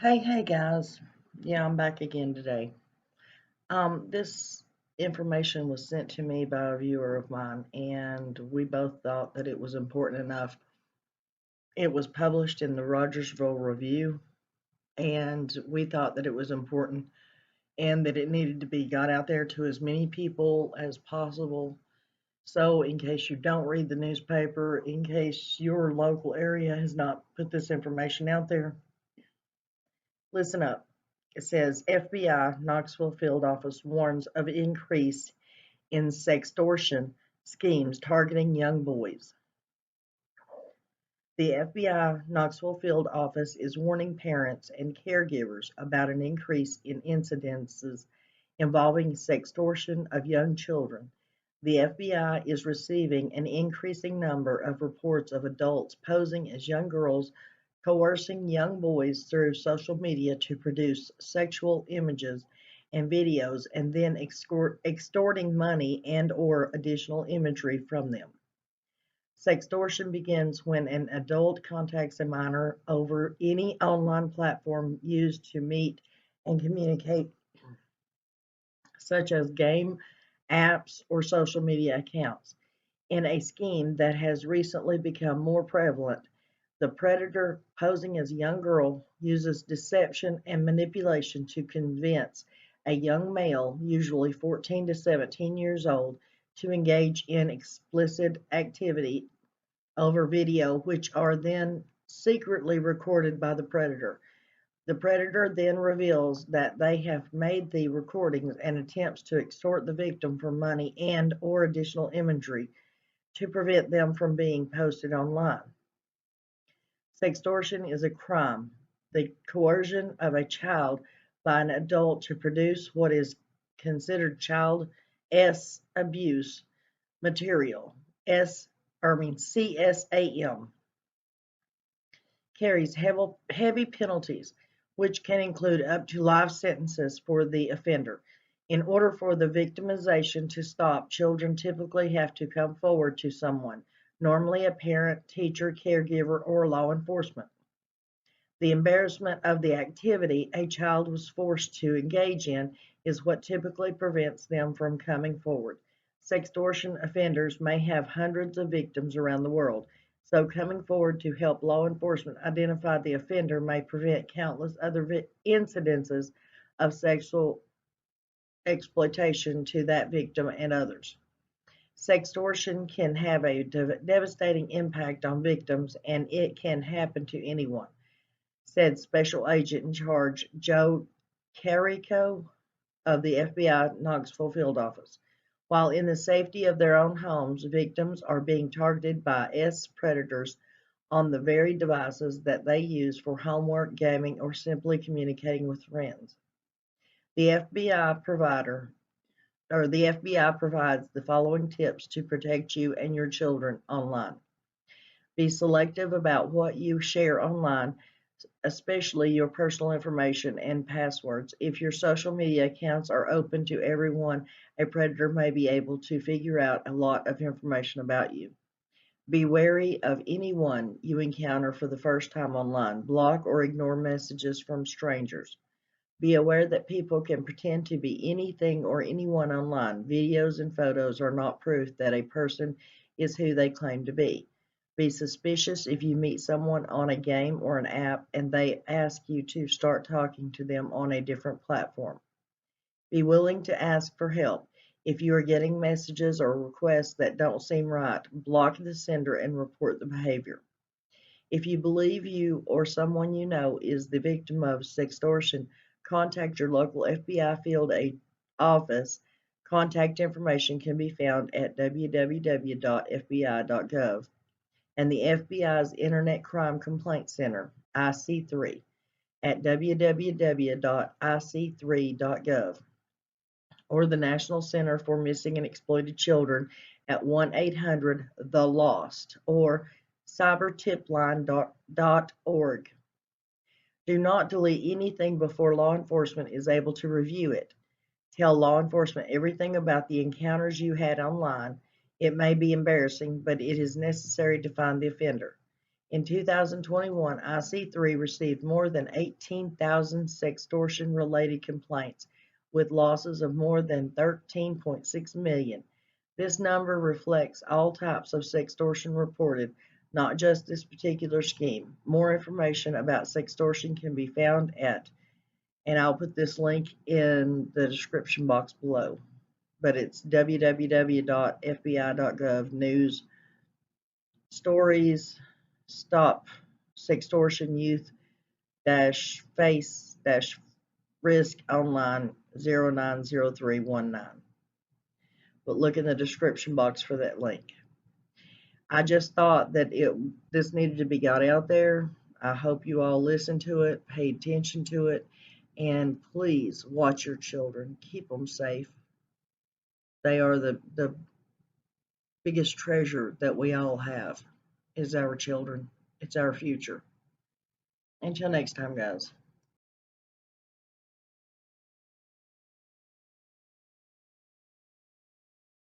Hey guys. Yeah, I'm back again today. This information was sent to me by a viewer of mine, and we both thought that it was important enough. It was published in the Rogersville Review, and we thought that it was important and that it needed to be got out there to as many people as possible. So, in case you don't read the newspaper, in case your local area has not put this information out there, listen up. It says FBI Knoxville field office warns of increase in sextortion schemes targeting young boys. The FBI Knoxville field office is warning parents and caregivers about an increase in incidences involving sextortion of young children. The FBI is receiving an increasing number of reports of adults posing as young girls coercing young boys through social media to produce sexual images and videos and then extorting money and/or additional imagery from them. Sextortion begins when an adult contacts a minor over any online platform used to meet and communicate, such as game apps or social media accounts. In a scheme that has recently become more prevalent, the predator, posing as a young girl, uses deception and manipulation to convince a young male, usually 14 to 17 years old, to engage in explicit activity over video, which are then secretly recorded by the predator. The predator then reveals that they have made the recordings and attempts to extort the victim for money and/or additional imagery to prevent them from being posted online. Sextortion is a crime, the coercion of a child by an adult to produce what is considered child abuse material. CSAM carries heavy penalties, which can include up to life sentences for the offender. In order for the victimization to stop, children typically have to come forward to someone, normally a parent, teacher, caregiver, or law enforcement. The embarrassment of the activity a child was forced to engage in is what typically prevents them from coming forward. Sextortion offenders may have hundreds of victims around the world, so coming forward to help law enforcement identify the offender may prevent countless other incidences of sexual exploitation to that victim and others. Sextortion can have a devastating impact on victims, and it can happen to anyone, said Special Agent in Charge Joe Carrico of the FBI Knoxville field office. While in the safety of their own homes, victims are being targeted by predators on the very devices that they use for homework, gaming, or simply communicating with friends. The FBI provides the following tips to protect you and your children online. Be selective about what you share online, especially your personal information and passwords. If your social media accounts are open to everyone, a predator may be able to figure out a lot of information about you. Be wary of anyone you encounter for the first time online. Block or ignore messages from strangers. Be aware that people can pretend to be anything or anyone online. Videos and photos are not proof that a person is who they claim to be. Be suspicious if you meet someone on a game or an app and they ask you to start talking to them on a different platform. Be willing to ask for help. If you are getting messages or requests that don't seem right, block the sender and report the behavior. If you believe you or someone you know is the victim of sextortion, contact your local FBI field office. Contact information can be found at www.fbi.gov and the FBI's Internet Crime Complaint Center, IC3, at www.ic3.gov, or the National Center for Missing and Exploited Children at 1-800-THE-LOST or cybertipline.org. Do not delete anything before law enforcement is able to review it. Tell law enforcement everything about the encounters you had online. It may be embarrassing, but it is necessary to find the offender. In 2021, IC3 received more than 18,000 sextortion-related complaints, with losses of more than $13.6 million. This number reflects all types of sextortion reported, not just this particular scheme. More information about sextortion can be found at, and I'll put this link in the description box below, but it's www.fbi.gov news stories stop sextortion youth face risk online 090319. But look in the description box for that link. I just thought that this needed to be got out there. I hope you all listened to it, paid attention to it, and please watch your children. Keep them safe. They are the biggest treasure that we all have, is our children. It's our future. Until next time, guys.